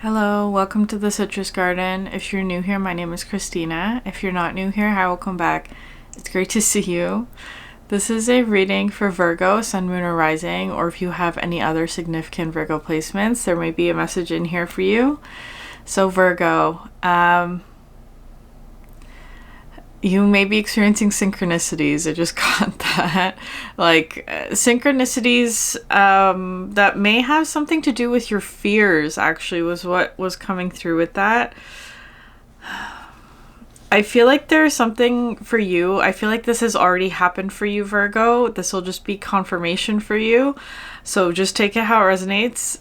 Hello, welcome to the Citrus Garden. If you're new here, my name is Christina. If you're not new here, hi, welcome back. It's great to see you. This is a reading for Virgo, Sun, Moon, or Rising, or if you have any other significant Virgo placements, there may be a message in here for you. So Virgo, you may be experiencing synchronicities. I just got that. Synchronicities that may have something to do with your fears, actually, was what was coming through with that. I feel like there's something for you. I feel like this has already happened for you, Virgo. This will just be confirmation for you. So just take it how it resonates.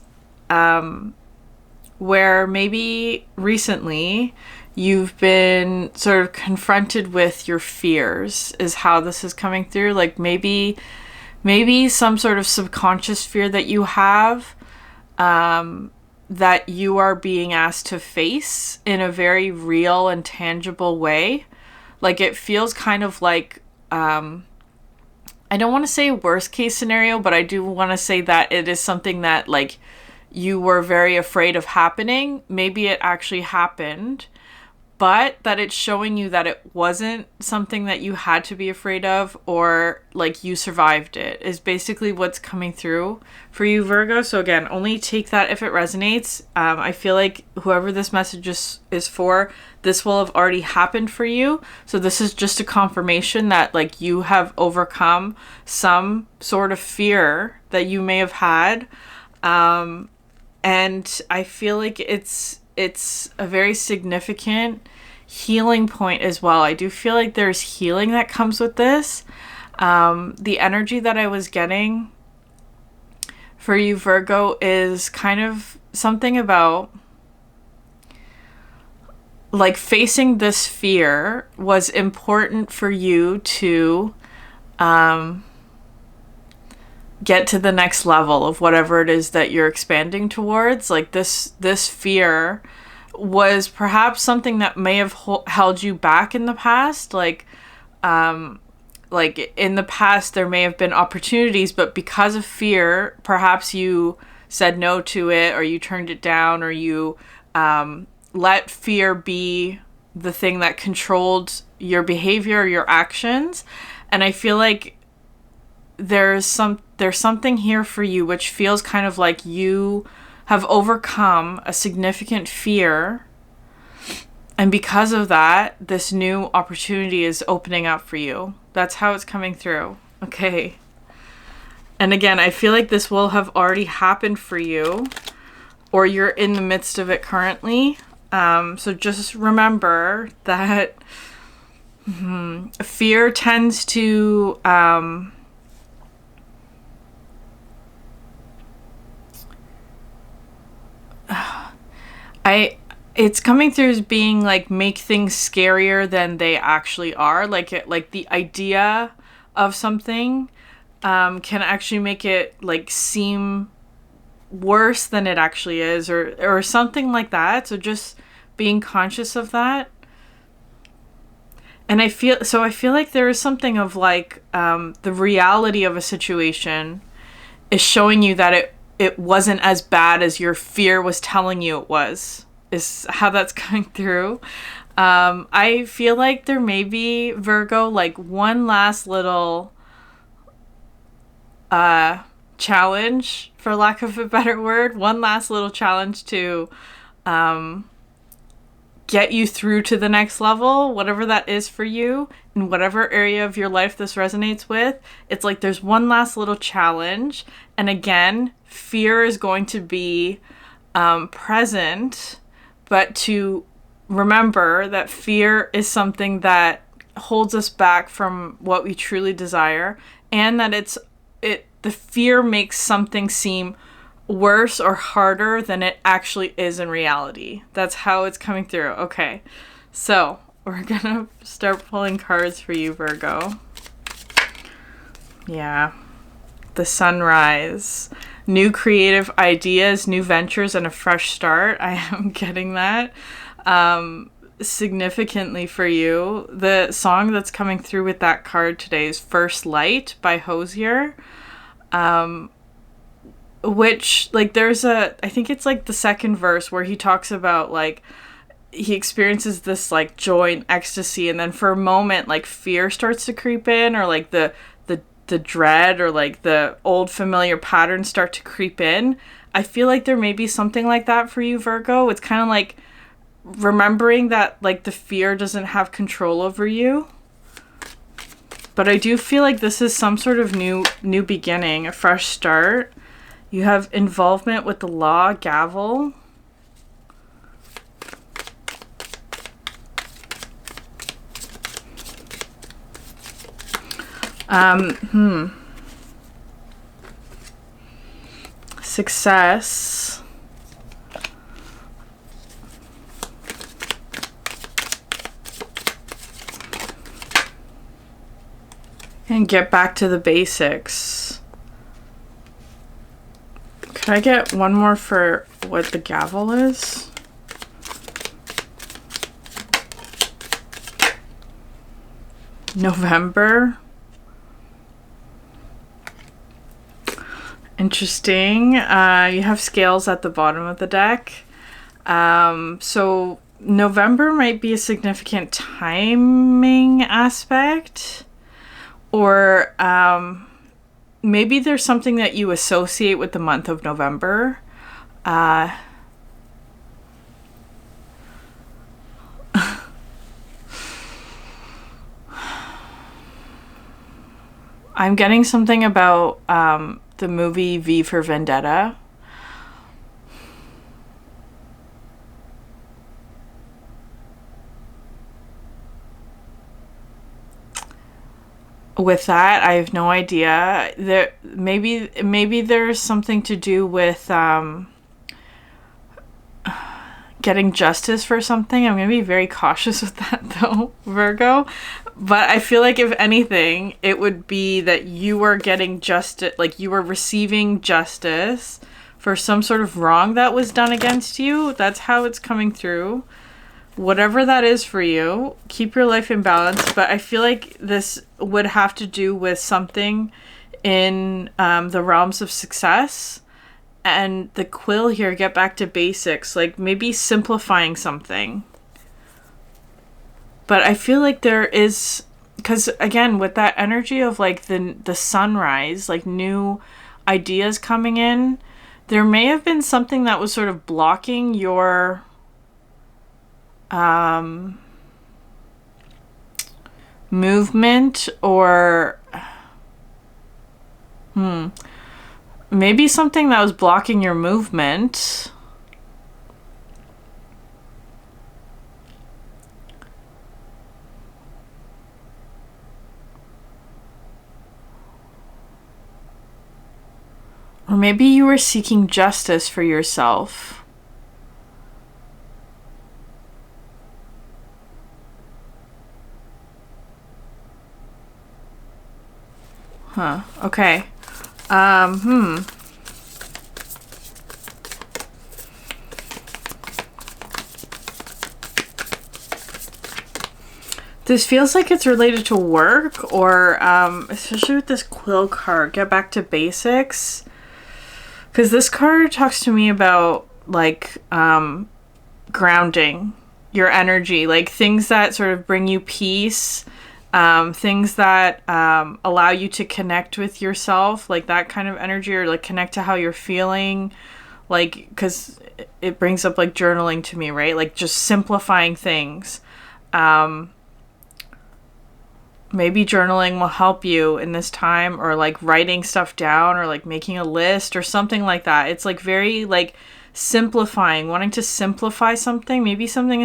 Where maybe recently you've been sort of confronted with your fears is how this is coming through. Like maybe some sort of subconscious fear that you have, that you are being asked to face in a very real and tangible way. Like it feels kind of like, I don't want to say worst case scenario, but I do want to say that it is something that like you were very afraid of happening. Maybe it actually happened, but that it's showing you that it wasn't something that you had to be afraid of, or like you survived it, is basically what's coming through for you, Virgo. So again, only take that if it resonates. I feel like whoever this message is for, this will have already happened for you. So this is just a confirmation that like you have overcome some sort of fear that you may have had. And I feel like it's a very significant healing point as well. I do feel like there's healing that comes with this. The energy that I was getting for you, Virgo, is kind of something about like facing this fear was important for you to get to the next level of whatever it is that you're expanding towards. Like this fear was perhaps something that may have held you back in the past. Like in the past there may have been opportunities, but because of fear, perhaps you said no to it, or you turned it down, or you let fear be the thing that controlled your behavior or your actions. And I feel like there's something here for you which feels kind of like you have overcome a significant fear, and because of that, this new opportunity is opening up for you. That's how it's coming through. Okay. And again, I feel like this will have already happened for you, or you're in the midst of it currently. So just remember that fear tends to it's coming through as being like make things scarier than they actually are. Like the idea of something can actually make it like seem worse than it actually is, or something like that. So just being conscious of that. And I feel like there is something of like the reality of a situation is showing you that it wasn't as bad as your fear was telling you it was, is how that's coming through. I feel like there may be, Virgo, like one last little challenge, for lack of a better word, one last little challenge to get you through to the next level, whatever that is for you, in whatever area of your life this resonates with. It's like there's one last little challenge. And again, fear is going to be present, but to remember that fear is something that holds us back from what we truly desire, and that the fear makes something seem worse or harder than it actually is in reality. That's how it's coming through. Okay, so we're gonna start pulling cards for you, Virgo. Yeah, the sunrise, new creative ideas, new ventures, and a fresh start. I am getting that significantly for you. The song that's coming through with that card today is First Light by Hosier. which, like, there's I think it's like the second verse where he talks about, like, he experiences this, like, joy and ecstasy, and then for a moment, like, fear starts to creep in, or like the dread, or like the old familiar patterns start to creep in. I feel like there may be something like that for you, Virgo. It's kind of like remembering that, like, the fear doesn't have control over you. But I do feel like this is some sort of new beginning, a fresh start. You have involvement with the law, gavel. Success. And get back to the basics. Could I get one more for what the gavel is? November. Interesting. You have scales at the bottom of the deck. So November might be a significant timing aspect. Or maybe there's something that you associate with the month of November. I'm getting something about the movie V for Vendetta. With that, I have no idea. There maybe there's something to do with getting justice for something. I'm going to be very cautious with that, though, Virgo. But I feel like if anything, it would be that you are getting justice, like you are receiving justice for some sort of wrong that was done against you. That's how it's coming through. Whatever that is for you, keep your life in balance. But I feel like this would have to do with something in the realms of success. And the quill here, get back to basics, like maybe simplifying something. But I feel like there is, because again, with that energy of like the sunrise, like new ideas coming in, there may have been something that was sort of blocking your movement, or maybe something that was blocking your movement. Or maybe you were seeking justice for yourself. Huh. Okay. This feels like it's related to work, or especially with this quill card, get back to basics. Because this card talks to me about like grounding your energy, like things that sort of bring you peace, things that allow you to connect with yourself, like that kind of energy, or like connect to how you're feeling, like, because it brings up like journaling to me, right? Like just simplifying things. Maybe journaling will help you in this time, or like writing stuff down, or like making a list or something like that. It's like very like simplifying, wanting to simplify something. Maybe something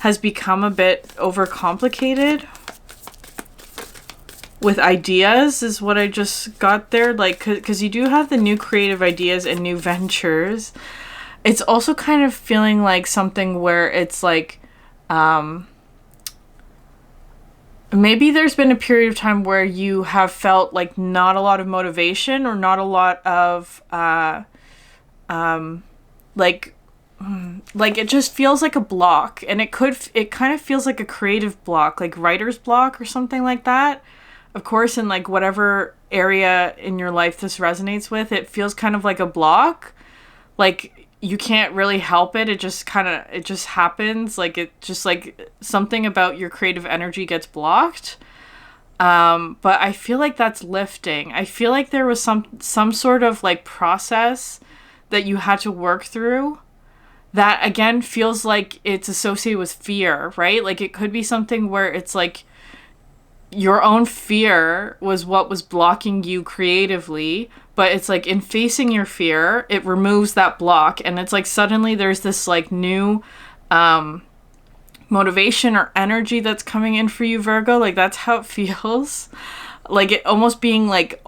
has become a bit overcomplicated with ideas, is what I just got there. Like, because you do have the new creative ideas and new ventures. It's also kind of feeling like something where it's like, maybe there's been a period of time where you have felt like not a lot of motivation, or not a lot of, like it just feels like a block, and it kind of feels like a creative block, like writer's block or something like that. Of course, in like whatever area in your life this resonates with, it feels kind of like a block. Like you can't really help it. It just happens. Like it just like something about your creative energy gets blocked. But I feel like that's lifting. I feel like there was some sort of like process that you had to work through that again feels like it's associated with fear, right? Like it could be something where it's like your own fear was what was blocking you creatively, but it's like in facing your fear, it removes that block, and it's like suddenly there's this like new motivation or energy that's coming in for you, Virgo. Like that's how it feels. Like it almost being like,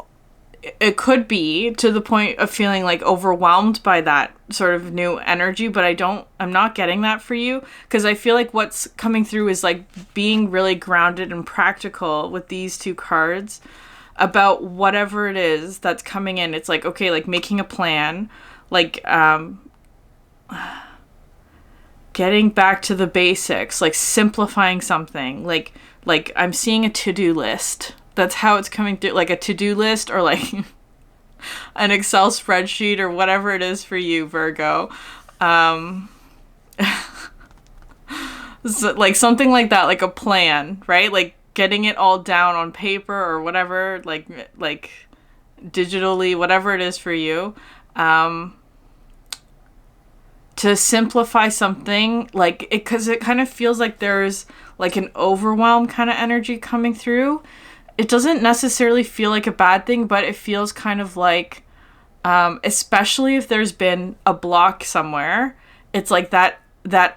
it could be to the point of feeling like overwhelmed by that sort of new energy, but I'm not getting that for you, because I feel like what's coming through is like being really grounded and practical with these two cards about whatever it is that's coming in. It's like, okay, like making a plan, like getting back to the basics, like simplifying something, like I'm seeing a to-do list. That's how it's coming through, like a to-do list or like an Excel spreadsheet or whatever it is for you, Virgo. So, like something like that, like a plan, right? Like getting it all down on paper or whatever, like digitally, whatever it is for you. To simplify something, like it, because it kind of feels like there's like an overwhelm kind of energy coming through. It doesn't necessarily feel like a bad thing, but it feels kind of like, especially if there's been a block somewhere, it's like that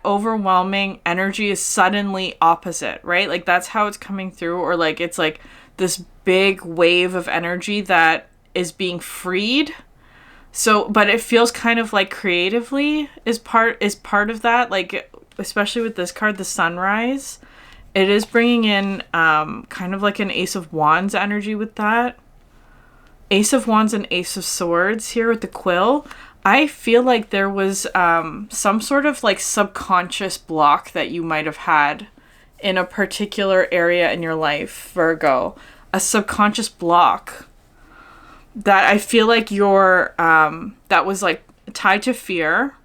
overwhelming energy is suddenly opposite, right? Like that's how it's coming through, or like it's like this big wave of energy that is being freed. So, but it feels kind of like creatively is part of that, like especially with this card, the Sunrise. It is bringing in kind of like an Ace of Wands energy with that. Ace of Wands and Ace of Swords here with the quill. I feel like there was some sort of like subconscious block that you might have had in a particular area in your life, Virgo. A subconscious block that I feel like that was like tied to fear.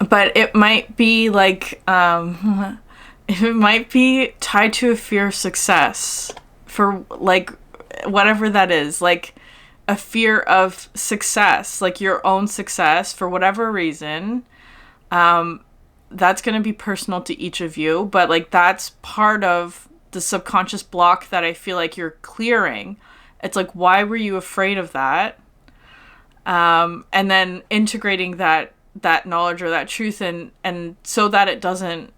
But it might be like, it might be tied to a fear of success for like whatever that is, like a fear of success, like your own success for whatever reason. That's going to be personal to each of you, but like that's part of the subconscious block that I feel like you're clearing. It's like, why were you afraid of that? And then integrating that knowledge or that truth and so that it doesn't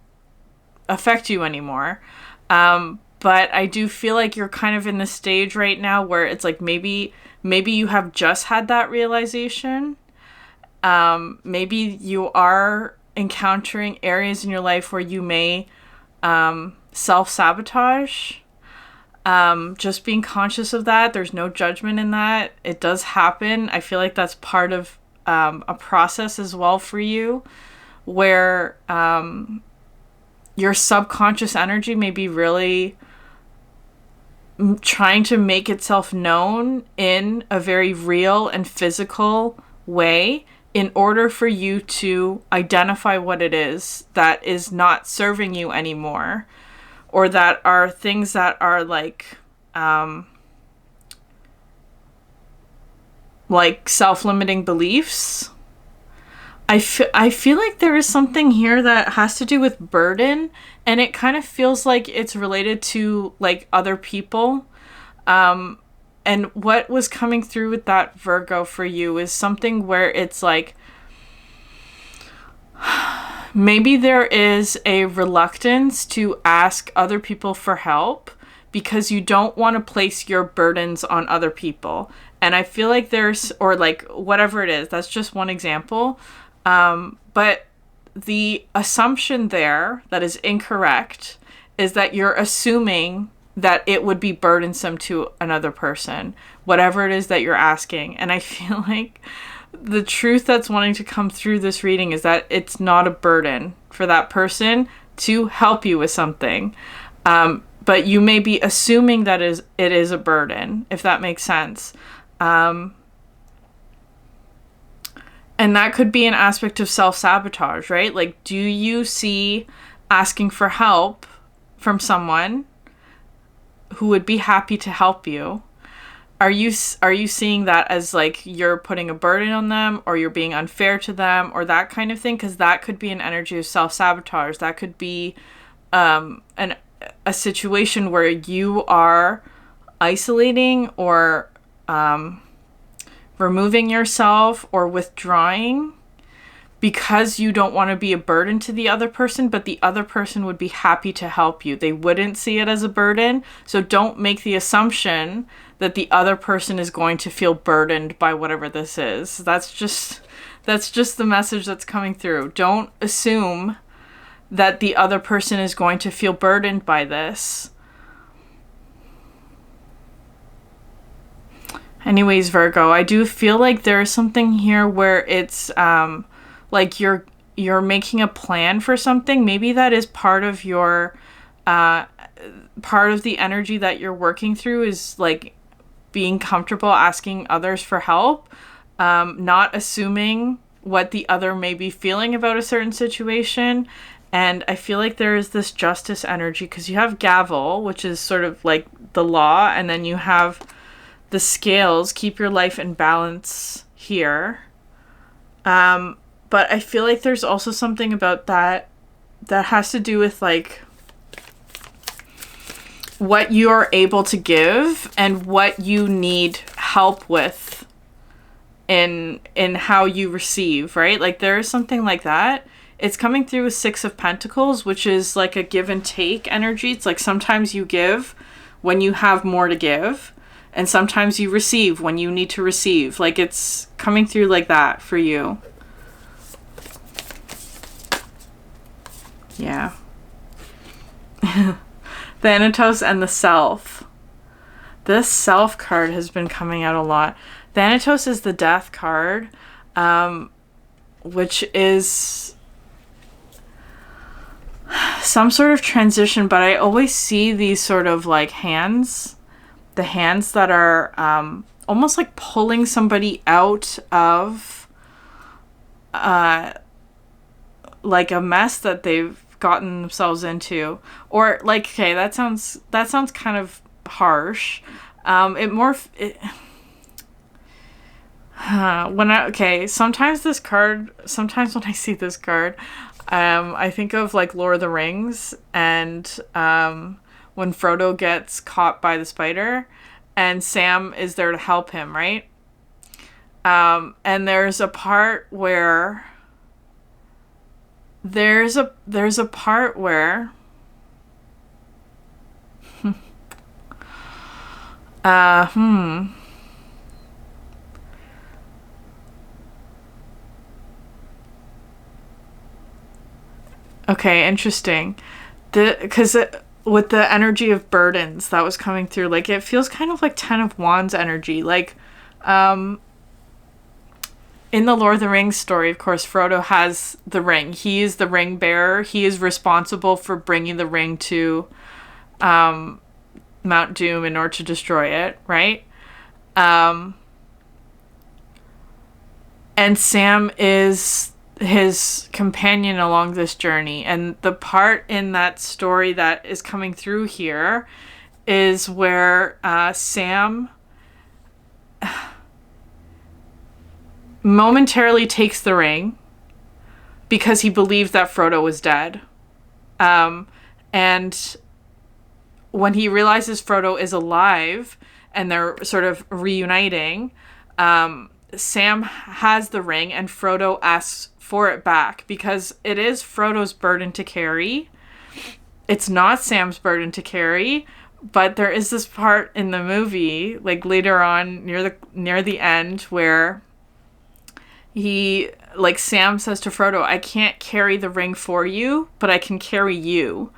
affect you anymore. But I do feel like you're kind of in the stage right now where it's like maybe you have just had that realization. Maybe you are encountering areas in your life where you may self-sabotage. Just being conscious of that. There's no judgment in that. It does happen. I feel like that's part of a process as well for you, where your subconscious energy may be really trying to make itself known in a very real and physical way in order for you to identify what it is that is not serving you anymore, or that are things that are like self-limiting beliefs. I feel like there is something here that has to do with burden, and it kind of feels like it's related to like other people. And what was coming through with that, Virgo, for you is something where it's like maybe there is a reluctance to ask other people for help because you don't want to place your burdens on other people. And I feel like there's, or like whatever it is, that's just one example. But the assumption there that is incorrect is that you're assuming that it would be burdensome to another person, whatever it is that you're asking. And I feel like the truth that's wanting to come through this reading is that it's not a burden for that person to help you with something. But you may be assuming that it is a burden, if that makes sense. And that could be an aspect of self-sabotage, right? Like, do you see asking for help from someone who would be happy to help you? Are you seeing that as like you're putting a burden on them, or you're being unfair to them, or that kind of thing? Because that could be an energy of self-sabotage. That could be a situation where you are isolating or removing yourself or withdrawing because you don't want to be a burden to the other person, but the other person would be happy to help you. They wouldn't see it as a burden. So don't make the assumption that the other person is going to feel burdened by whatever this is. That's just the message that's coming through. Don't assume that the other person is going to feel burdened by this. Anyways, Virgo, I do feel like there's something here where it's like you're making a plan for something. Maybe that is part of your part of the energy that you're working through, is like being comfortable asking others for help, not assuming what the other may be feeling about a certain situation. And I feel like there is this justice energy, because you have gavel, which is sort of like the law, and then you have the scales, keep your life in balance here. But I feel like there's also something about that has to do with like what you're able to give and what you need help with in how you receive, right? Like there is something like that. It's coming through with Six of Pentacles, which is like a give and take energy. It's like sometimes you give when you have more to give, and sometimes you receive when you need to receive. Like it's coming through like that for you. Yeah. Thanatos and the Self. This Self card has been coming out a lot. Thanatos is the Death card, which is some sort of transition, but I always see these sort of like hands, the hands that are almost like pulling somebody out of like a mess that they've gotten themselves into. Or like, okay, that sounds kind of harsh. Sometimes when I see this card, I think of like Lord of the Rings, and when Frodo gets caught by the spider and Sam is there to help him, right? And there's a part where Okay, interesting. Because with the energy of burdens that was coming through, like it feels kind of like Ten of Wands energy. Like, in the Lord of the Rings story, of course, Frodo has the ring. He is the ring bearer. He is responsible for bringing the ring to Mount Doom in order to destroy it, right? And Sam is his companion along this journey. And the part in that story that is coming through here is where Sam momentarily takes the ring because he believed that Frodo was dead. And when he realizes Frodo is alive and they're sort of reuniting, Sam has the ring and Frodo asks for it back because it is Frodo's burden to carry. It's not Sam's burden to carry, but there is this part in the movie, like later on near the end, where Sam says to Frodo, I can't carry the ring for you, but I can carry you,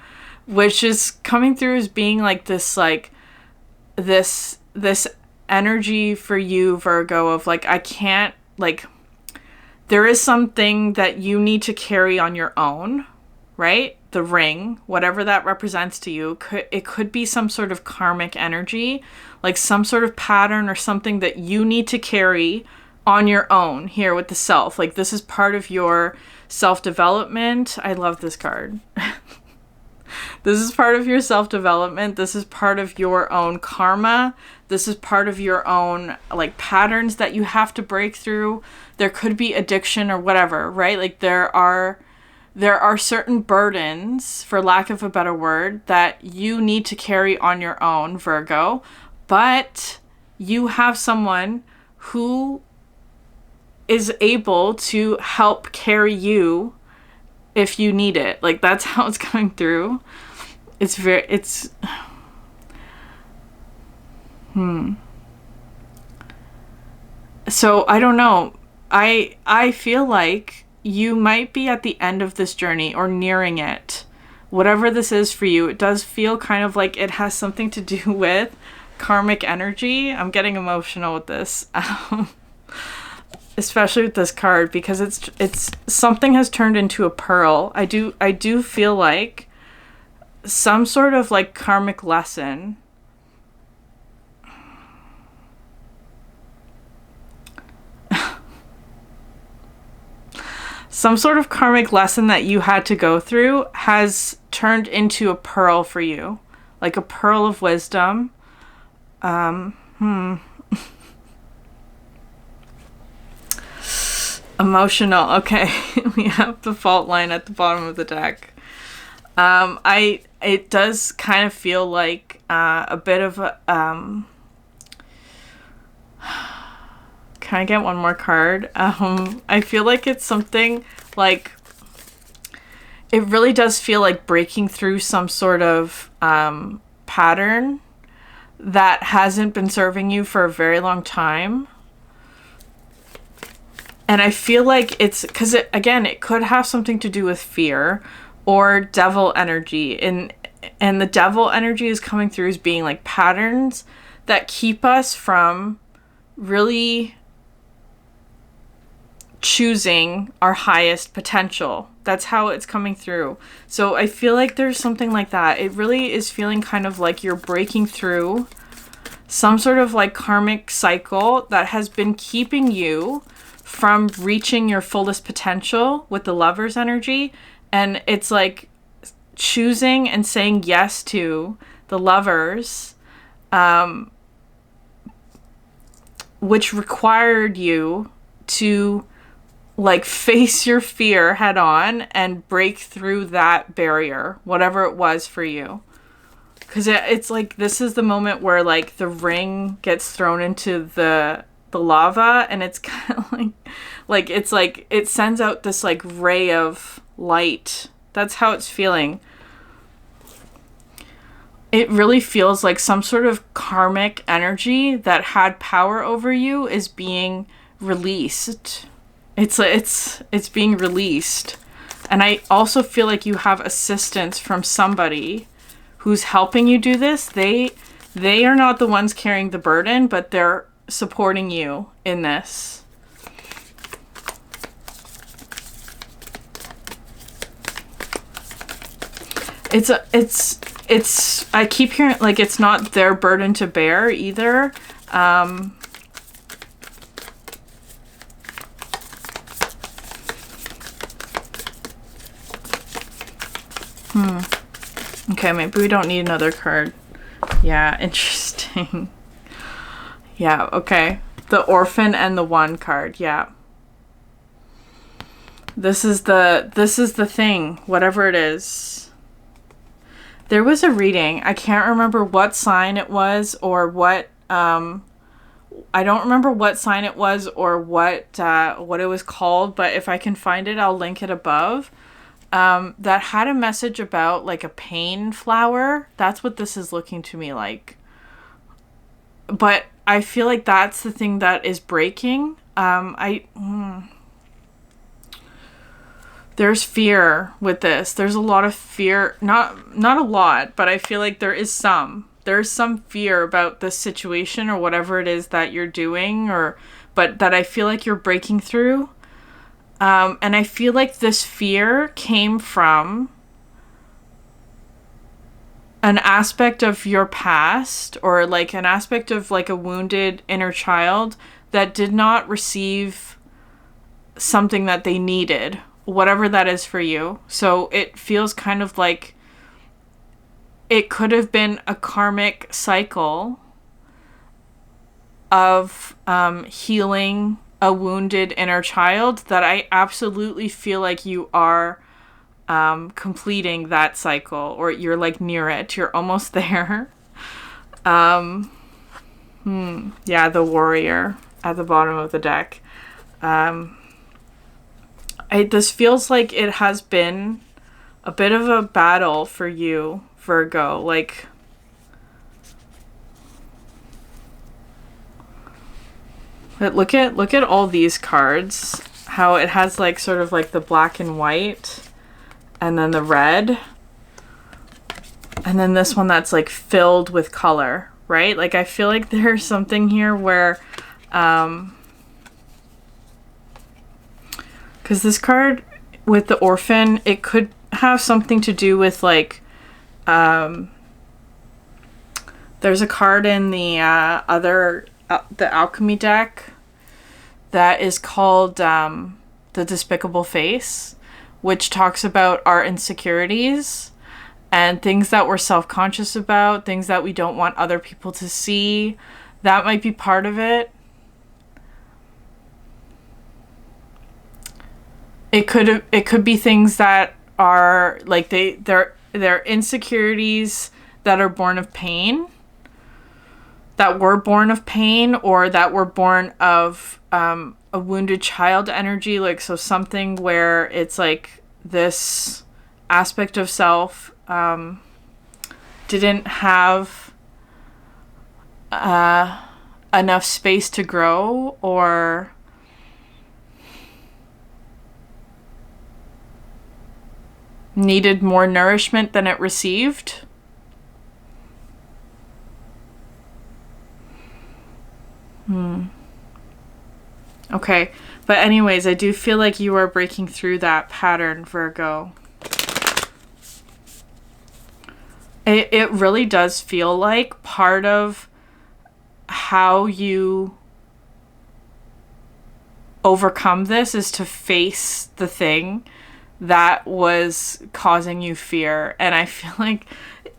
which is coming through as being like this energy for you, Virgo, of like, I can't, like, there is something that you need to carry on your own, right? the ring, whatever that represents to you, it could be some sort of karmic energy, like some sort of pattern or something that you need to carry on your own here with the self. Like this is part of your self-development. I love this card. This is part of your self-development. This is part of your own karma. This is part of your own like patterns that you have to break through. There could be addiction or whatever, right? Like there are certain burdens, for lack of a better word, that you need to carry on your own, Virgo. But you have someone who is able to help carry you if you need it. Like that's how it's coming through. So I don't know. I feel like you might be at the end of this journey or nearing it. Whatever this is for you, it does feel kind of like it has something to do with karmic energy. I'm getting emotional with this. Especially with this card, because it's something has turned into a pearl. I do feel like some sort of like karmic lesson. Some sort of karmic lesson that you had to go through has turned into a pearl for you. Like a pearl of wisdom. Emotional. Okay. We have the fault line at the bottom of the deck. It does kind of feel like a bit of a can I get one more card? I feel like it's something like it really does feel like breaking through some sort of pattern that hasn't been serving you for a very long time. And I feel like it's because it could have something to do with fear or devil energy. And the devil energy is coming through as being like patterns that keep us from really choosing our highest potential. That's how it's coming through. So I feel like there's something like that. It really is feeling kind of like you're breaking through some sort of like karmic cycle that has been keeping you from reaching your fullest potential with the Lover's energy. And it's like choosing and saying yes to the Lovers, which required you to like face your fear head on and break through that barrier, whatever it was for you. Because it's like this is the moment where like the ring gets thrown into the lava, and it's kind of like it's like it sends out this like ray of light. That's how it's feeling. It really feels like some sort of karmic energy that had power over you is being released. It's being released. And I also feel like you have assistance from somebody who's helping you do this. They are not the ones carrying the burden, but they're supporting you in this. It's I keep hearing like it's not their burden to bear either. Okay, maybe we don't need another card. Yeah, interesting. Yeah, okay. The Orphan and the One card, yeah. This is the thing, whatever it is. There was a reading. I can't remember what sign it was or what I don't remember what sign it was or what it was called, but if I can find it, I'll link it above. That had a message about like a pain flower. That's what this is looking to me like. But I feel like that's the thing that is breaking. There's fear with this. There's a lot of fear. Not a lot, but I feel like there is some. There's some fear about this situation or whatever it is that you're doing, but that I feel like you're breaking through. And I feel like this fear came from an aspect of your past, or like an aspect of like a wounded inner child that did not receive something that they needed, whatever that is for you. So it feels kind of like it could have been a karmic cycle of healing a wounded inner child that I absolutely feel like you are completing that cycle, or you're like near it. You're almost there. Yeah, the warrior at the bottom of the deck. This feels like it has been a bit of a battle for you, Virgo. Like, but look at all these cards. How it has like sort of like the black and white, and then the red, and then this one that's like filled with color, right? Like, I feel like there's something here where, because this card with the orphan, it could have something to do with like, there's a card in the the alchemy deck that is called the Despicable Face, which talks about our insecurities and things that we're self-conscious about, things that we don't want other people to see. That might be part of it. It could be things that are like they're insecurities that are born of pain, that were born of pain, or that were born of a wounded child energy. Like, so something where it's like this aspect of self didn't have enough space to grow, or needed more nourishment than it received. Okay, but anyways, I do feel like you are breaking through that pattern, Virgo. It really does feel like part of how you overcome this is to face the thing that was causing you fear. And I feel like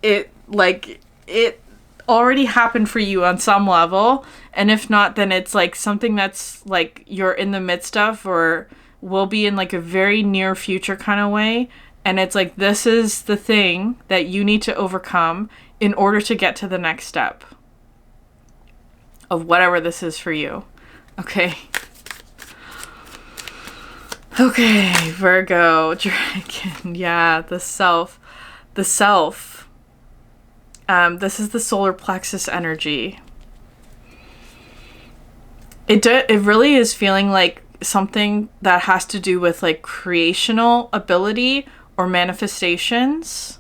it already happened for you on some level, and if not, then it's like something that's like you're in the midst of, or will be in like a very near future kind of way. And it's like, this is the thing that you need to overcome in order to get to the next step of whatever this is for you. Okay. Okay, Virgo, Dragon. Yeah, the self. This is the solar plexus energy. It really is feeling like something that has to do with like creational ability or manifestations.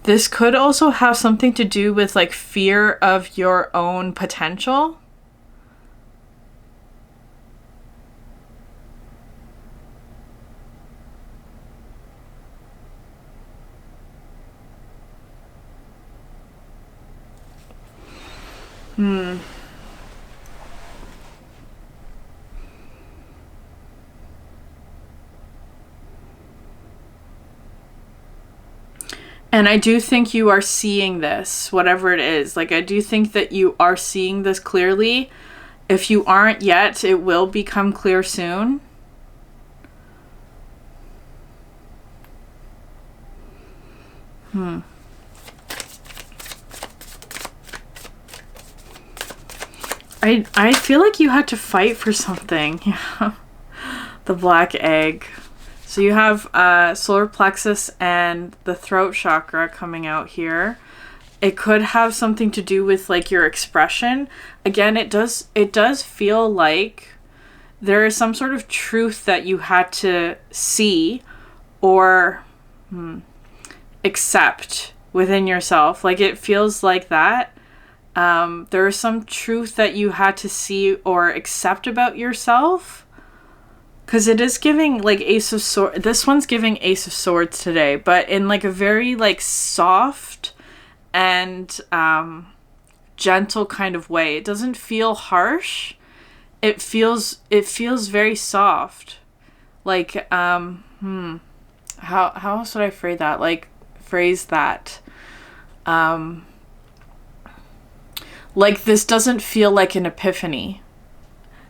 This could also have something to do with like fear of your own potential. And I do think you are seeing this, whatever it is. Like, I do think that you are seeing this clearly. If you aren't yet, it will become clear soon. I feel like you had to fight for something. Yeah. The black egg. So you have solar plexus and the throat chakra coming out here. It could have something to do with like your expression. Again, it does feel like there is some sort of truth that you had to see or accept within yourself. Like, it feels like that. There's some truth that you had to see or accept about yourself. Because it is giving, like, Ace of Swords. This one's giving Ace of Swords today, but in, like, a very, like, soft and gentle kind of way. It doesn't feel harsh. It feels very soft. Like, how else would I phrase that? Like, like, this doesn't feel like an epiphany.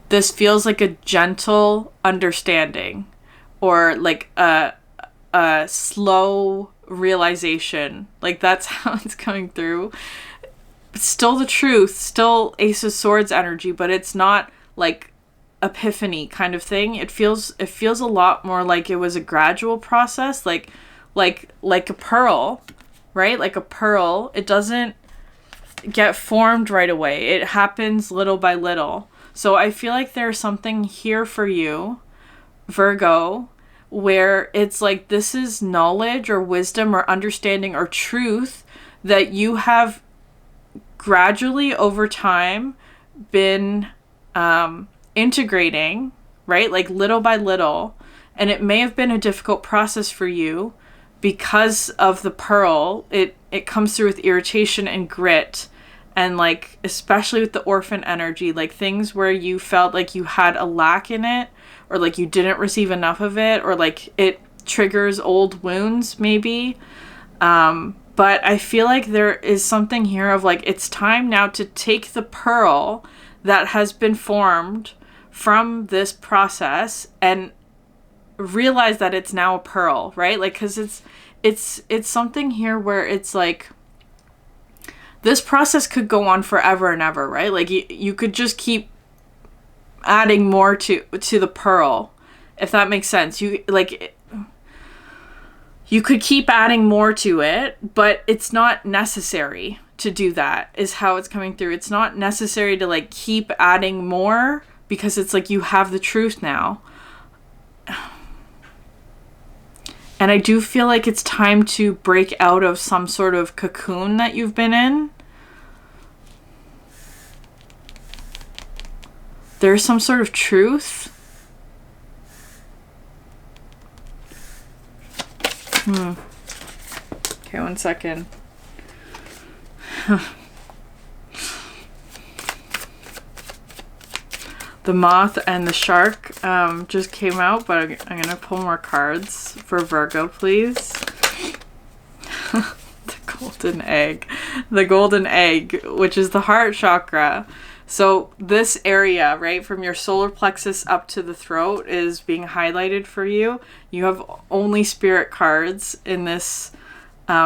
This feels like a gentle understanding, or like a slow realization. Like, that's how it's coming through. It's still the truth, still Ace of Swords energy, but it's not like epiphany kind of thing. It feels a lot more like it was a gradual process, like a pearl, right? Like a pearl. It doesn't get formed right away. It happens little by little. So I feel like there's something here for you, Virgo, where it's like this is knowledge or wisdom or understanding or truth that you have gradually over time been integrating, right? Like little by little. And it may have been a difficult process for you because of the pearl. It comes through with irritation and grit. And like, especially with the orphan energy, like things where you felt like you had a lack in it, or like you didn't receive enough of it, or like it triggers old wounds maybe. But I feel like there is something here of like, it's time now to take the pearl that has been formed from this process and realize that it's now a pearl, right? Like, cause it's something here where it's like, this process could go on forever and ever, right? Like you could just keep adding more to the pearl, if that makes sense. You could keep adding more to it, but it's not necessary to do that, is how it's coming through. It's not necessary to like keep adding more, because it's like you have the truth now. And I do feel like it's time to break out of some sort of cocoon that you've been in. There's some sort of truth. Okay, 1 second. The moth and the shark just came out, but I'm gonna pull more cards for Virgo, please. The golden egg, which is the heart chakra. So this area, right, from your solar plexus up to the throat is being highlighted for you. You have only spirit cards in this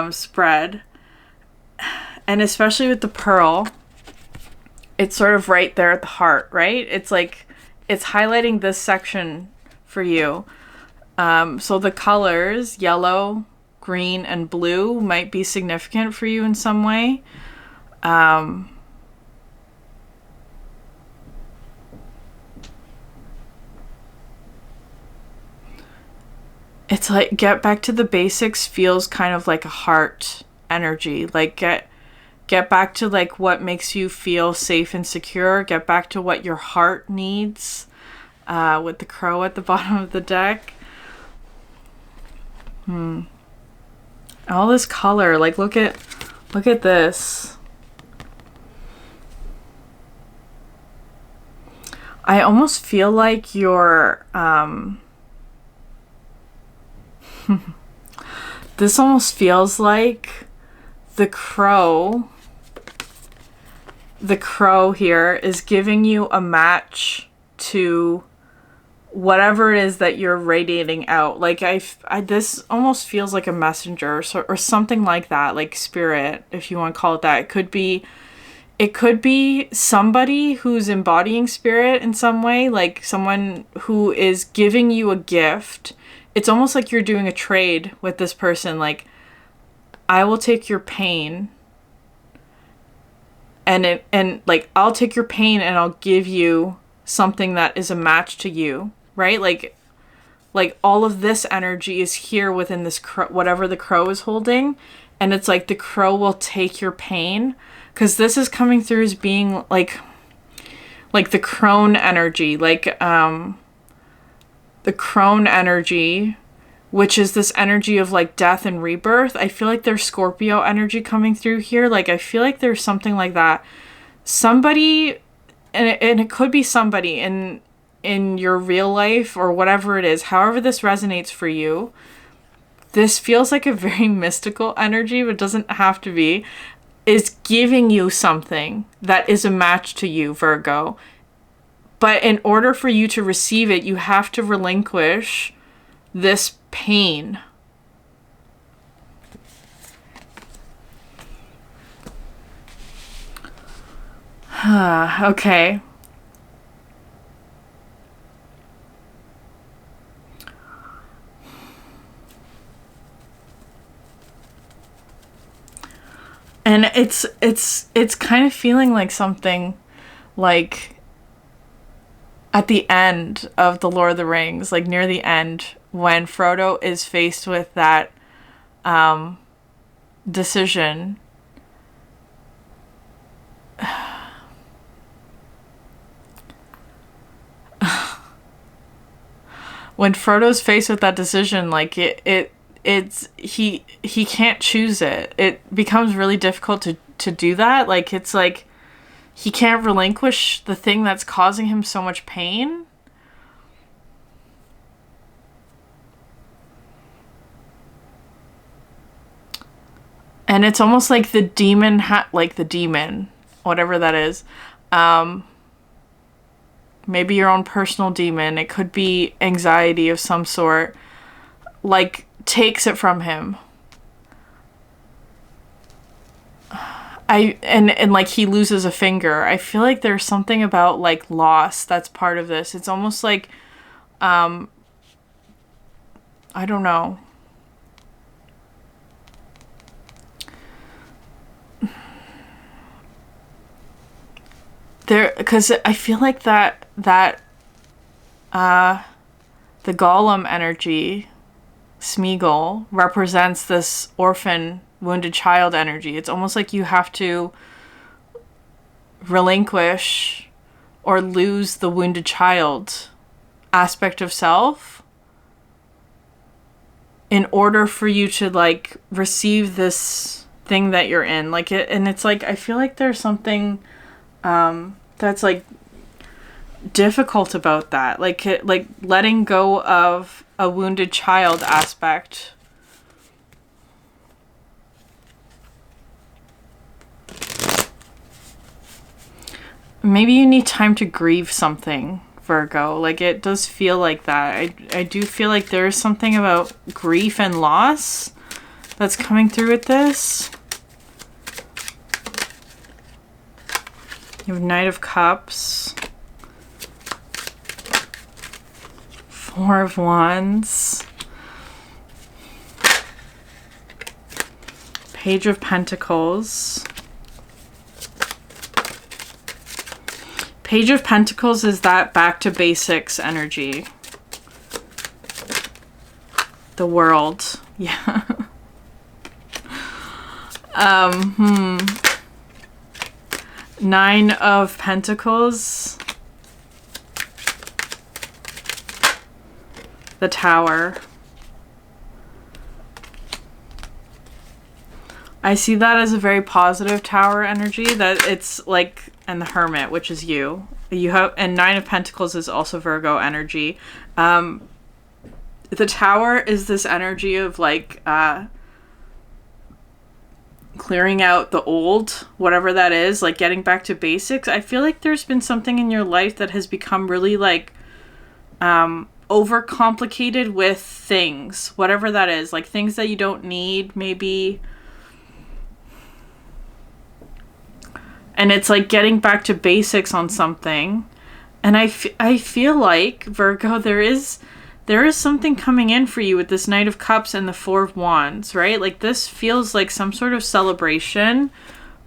spread. And especially with the pearl, it's sort of right there at the heart, right? It's like, it's highlighting this section for you. So the colors, yellow, green, and blue might be significant for you in some way. It's like, get back to the basics feels kind of like a heart energy. Like get back to like what makes you feel safe and secure. Get back to what your heart needs. With the crow at the bottom of the deck. All this color, like look at this. I almost feel like you're this almost feels like the crow here is giving you a match to whatever it is that you're radiating out. Like this almost feels like a messenger or something like that, like spirit, if you want to call it that. It could be somebody who's embodying spirit in some way, like someone who is giving you a gift. It's almost like you're doing a trade with this person. Like, I will take your pain and like, I'll take your pain and I'll give you something that is a match to you, right? Like all of this energy is here within this whatever the crow is holding. And it's like the crow will take your pain, because this is coming through as being like the crone energy, like the crone energy, which is this energy of like death and rebirth. I feel like there's Scorpio energy coming through here. Like I feel like there's something like that. Somebody, and it could be somebody in your real life or whatever it is, however this resonates for you. This feels like a very mystical energy, but doesn't have to be, is giving you something that is a match to you, Virgo. But in order for you to receive it, you have to relinquish this pain. Okay. And it's kind of feeling like something like at the end of The Lord of the Rings, like near the end, when Frodo is faced with that decision. When Frodo's faced with that decision, like it's he can't choose it. It becomes really difficult to do that. Like it's like he can't relinquish the thing that's causing him so much pain. And it's almost like the demon, like the demon, whatever that is. Maybe your own personal demon. It could be anxiety of some sort. Like, takes it from him. And like he loses a finger. I feel like there's something about like loss that's part of this. It's almost like, I don't know. Because I feel like the golem energy, Smeagol, represents this orphan, wounded child energy. It's almost like you have to relinquish or lose the wounded child aspect of self in order for you to like receive this thing that you're in. Like it, and it's like I feel like there's something that's like difficult about that, like letting go of a wounded child aspect. Maybe you need time to grieve something, Virgo. Like it does feel like that. I do feel like there is something about grief and loss that's coming through with this. You have Knight of Cups, Four of Wands, Page of Pentacles. Page of Pentacles is that back to basics energy. The World. Yeah. Nine of Pentacles. The Tower. I see that as a very positive Tower energy. That it's like, and the Hermit, which is you. You have, and Nine of Pentacles is also Virgo energy. The Tower is this energy of like clearing out the old, whatever that is, like getting back to basics. I feel like there's been something in your life that has become really like overcomplicated with things, whatever that is, like things that you don't need, maybe. And it's like getting back to basics on something. And I feel like, Virgo, there is something coming in for you with this Knight of Cups and the Four of Wands, right? Like this feels like some sort of celebration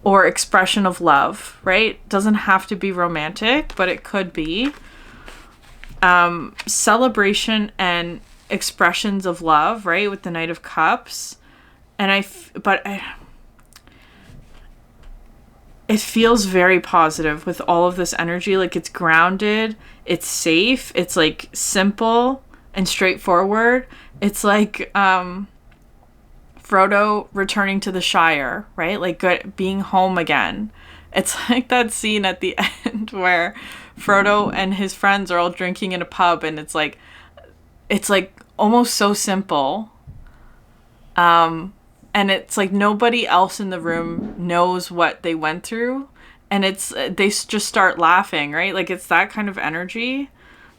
or expression of love, right? Doesn't have to be romantic, but it could be. Celebration and expressions of love, right? With the Knight of Cups. it feels very positive with all of this energy. Like, it's grounded, it's safe, it's like simple and straightforward. It's like Frodo returning to the Shire, right? Like, being home again. It's like that scene at the end where Frodo and his friends are all drinking in a pub, and it's like almost so simple. And it's like nobody else in the room knows what they went through, and they just start laughing, right? Like, it's that kind of energy.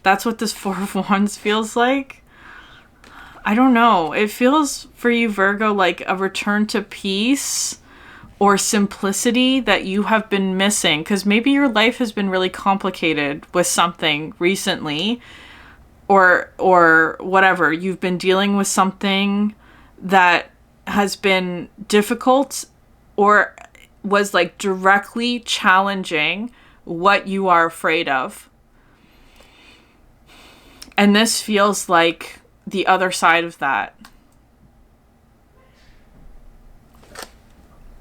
That's what this Four of Wands feels like. I don't know. It feels for you, Virgo, like a return to peace or simplicity that you have been missing, because maybe your life has been really complicated with something recently, or whatever. You've been dealing with something that has been difficult or was like directly challenging what you are afraid of. And this feels like the other side of that.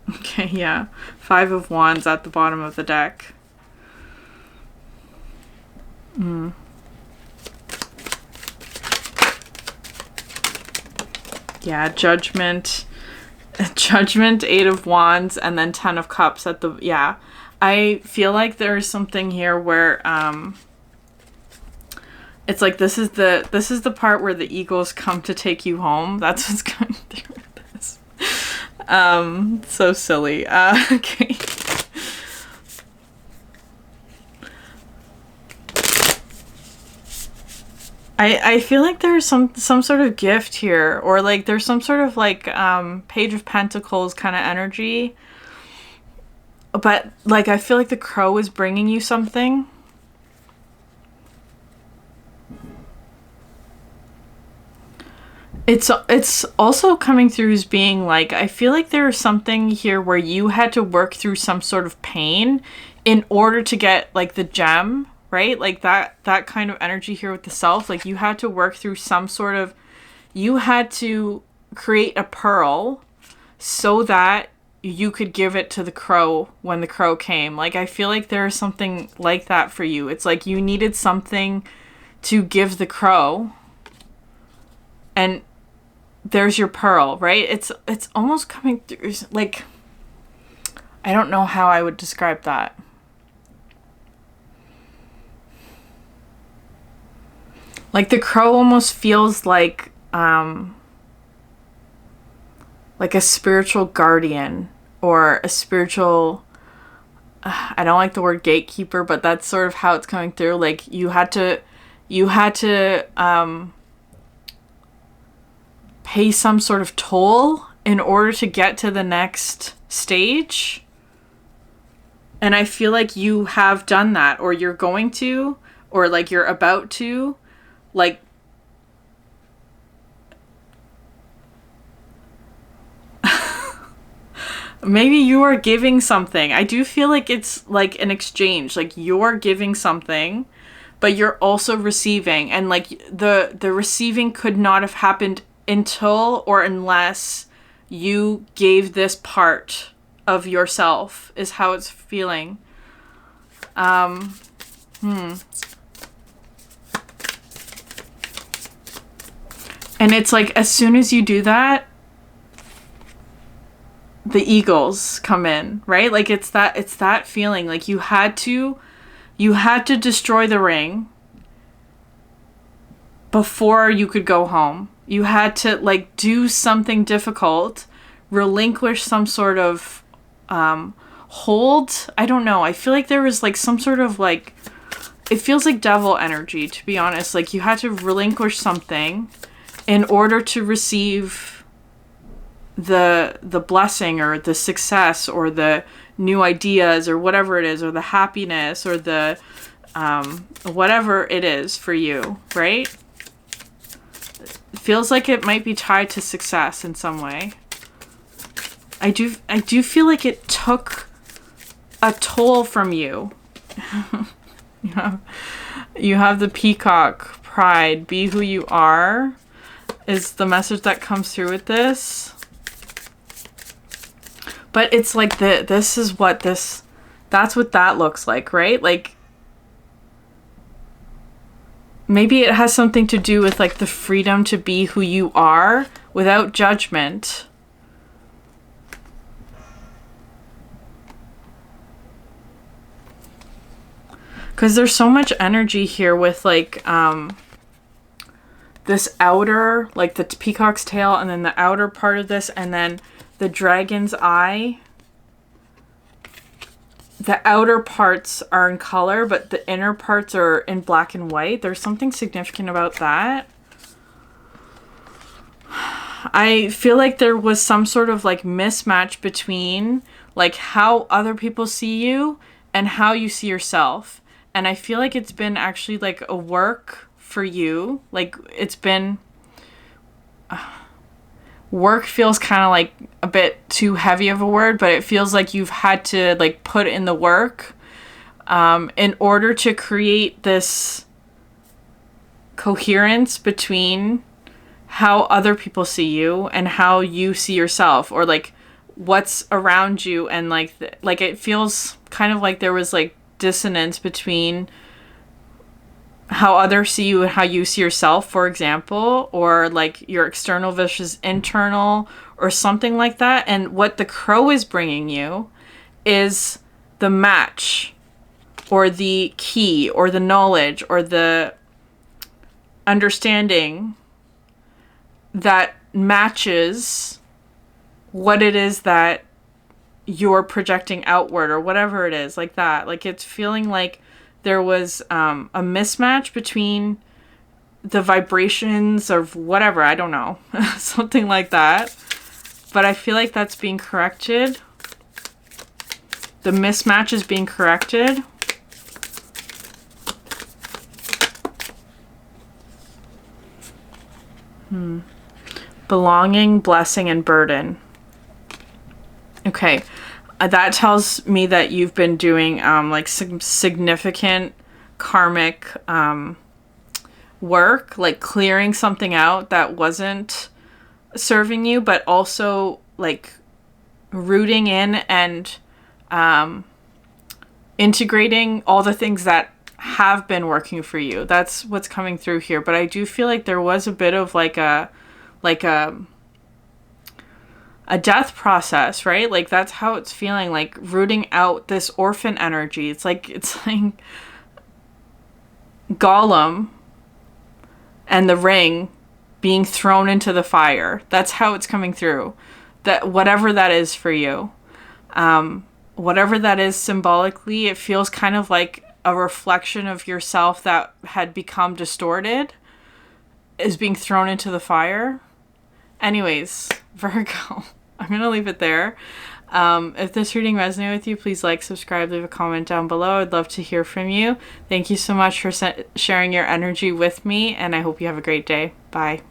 Okay, yeah. Five of Wands at the bottom of the deck. Yeah, Judgment, Eight of Wands, and then Ten of Cups at the, yeah. I feel like there's something here where, it's like this is the part where the eagles come to take you home. That's what's going through with this. So silly. Okay. I feel like there's some sort of gift here, or like there's some sort of like Page of Pentacles kind of energy. But like I feel like the crow is bringing you something. It's also coming through as being like, I feel like there's something here where you had to work through some sort of pain in order to get like the gem, right? Like that kind of energy here with the Self. Like you had to work through some sort of, you had to create a pearl so that you could give it to the crow when the crow came. Like I feel like there's something like that for you. It's like you needed something to give the crow, and there's your pearl, right? It's almost coming through, like, I don't know how I would describe that. Like the crow almost feels like a spiritual guardian, or a spiritual, I don't like the word gatekeeper, but that's sort of how it's coming through. Like you had to pay some sort of toll in order to get to the next stage. And I feel like you have done that, or you're going to, or like you're about to. Like, maybe you are giving something. I do feel like it's like an exchange. Like you're giving something, but you're also receiving. And like the receiving could not have happened until or unless you gave this part of yourself, is how it's feeling. And it's like, as soon as you do that, the eagles come in, right? Like it's that feeling. Like you had to destroy the ring before you could go home. You had to like do something difficult, relinquish some sort of hold. I don't know. I feel like there was like some sort of like, it feels like devil energy, to be honest. Like you had to relinquish something in order to receive the blessing or the success or the new ideas or whatever it is, or the happiness or the whatever it is for you, right? It feels like it might be tied to success in some way. I do feel like it took a toll from you. You have the peacock, pride, be who you are, is the message that comes through with this. But it's like this is what that's what that looks like, right? Like maybe it has something to do with like the freedom to be who you are without judgment. Because there's so much energy here with like this outer, like the peacock's tail, and then the outer part of this, and then the dragon's eye. The outer parts are in color, but the inner parts are in black and white. There's something significant about that. I feel like there was some sort of like mismatch between like how other people see you and how you see yourself. And I feel like it's been actually like a work for you. Like it's been... work feels kind of like a bit too heavy of a word, but it feels like you've had to like put in the work in order to create this coherence between how other people see you and how you see yourself, or like what's around you. And like like it feels kind of like there was like dissonance between how others see you and how you see yourself, for example, or like your external versus internal or something like that. And what the crow is bringing you is the match or the key or the knowledge or the understanding that matches what it is that you're projecting outward, or whatever it is, like that. Like it's feeling like there was a mismatch between the vibrations of whatever, I don't know, something like that. But I feel like that's being corrected. The mismatch is being corrected. Belonging, blessing, and burden. Okay. That tells me that you've been doing like some significant karmic work, like clearing something out that wasn't serving you, but also like rooting in and integrating all the things that have been working for you. That's what's coming through here. But I do feel like there was a bit of like a death process, right? Like that's how it's feeling, like rooting out this orphan energy. It's like Gollum and the ring being thrown into the fire. That's how it's coming through. That whatever that is for you, whatever that is symbolically, it feels kind of like a reflection of yourself that had become distorted is being thrown into the fire. Anyways, Virgo, I'm going to leave it there. If this reading resonated with you, please like, subscribe, leave a comment down below. I'd love to hear from you. Thank you so much for sharing your energy with me, and I hope you have a great day. Bye.